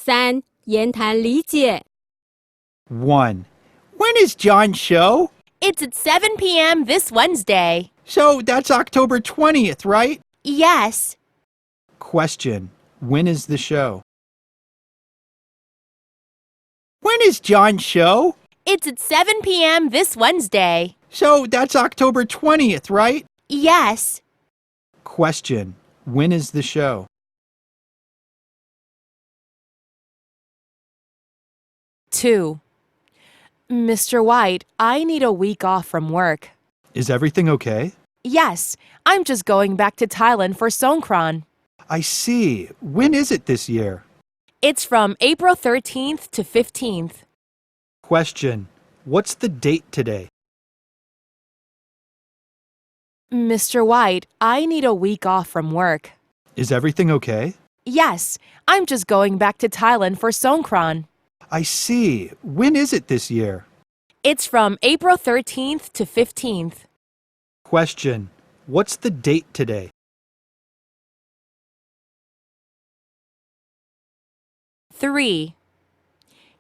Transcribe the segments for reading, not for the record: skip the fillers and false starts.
3. 言谈理解 1. When is John's show? It's at 7 p.m. this Wednesday. So that's October 20th, right? Yes. Question. When is the show? When is John's show? It's at 7 p.m. this Wednesday. So that's October 20th, right? Yes. Question. When is the show? Two. Mr. White, I need a week off from work. Is everything okay? Yes, I'm just going back to Thailand for Songkran. I see. When is it this year? It's from April 13th to 15th. Question. What's the date today? Mr. White, I need a week off from work. Is everything okay? Yes, I'm just going back to Thailand for Songkran. I see. When is it this year? It's from April 13th to 15th. Question. What's the date today? 3.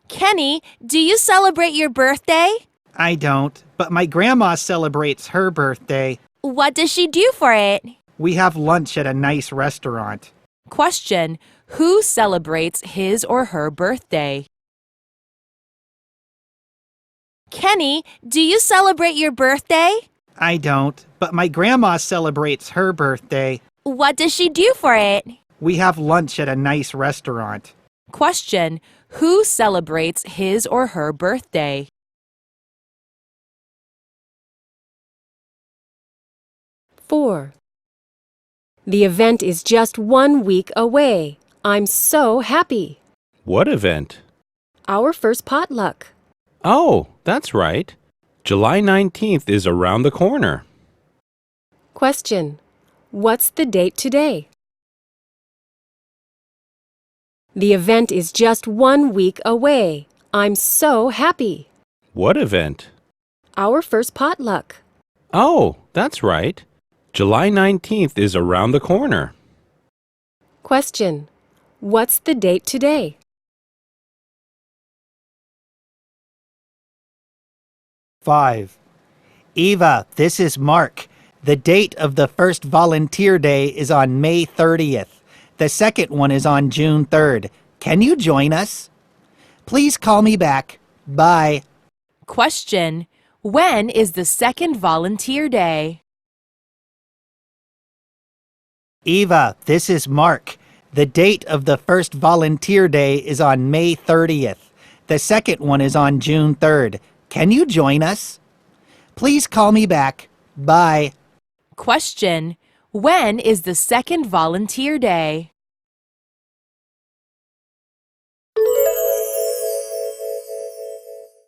Kenny, do you celebrate your birthday? I don't, but my grandma celebrates her birthday. What does she do for it? We have lunch at a nice restaurant. Question. Who celebrates his or her birthday? Kenny, do you celebrate your birthday? I don't, but my grandma celebrates her birthday. What does she do for it? We have lunch at a nice restaurant. Question. Who celebrates his or her birthday? Four. The event is just 1 week away. I'm so happy. What event? Our first potluck. Oh, that's right. July 19th is around the corner. Question. What's the date today? The event is just 1 week away. I'm so happy. What event? Our first potluck. Oh, that's right. July 19th is around the corner. Question. What's the date today? Five. Eva, this is Mark. The date of the first volunteer day is on May 30th. The second one is on June 3rd. Can you join us? Please call me back. Bye. Question. When is the second volunteer day? Eva, this is Mark. The date of the first volunteer day is on May 30th. The second one is on June 3rd. Can you join us? Please call me back. Bye. Question. When is the second volunteer day?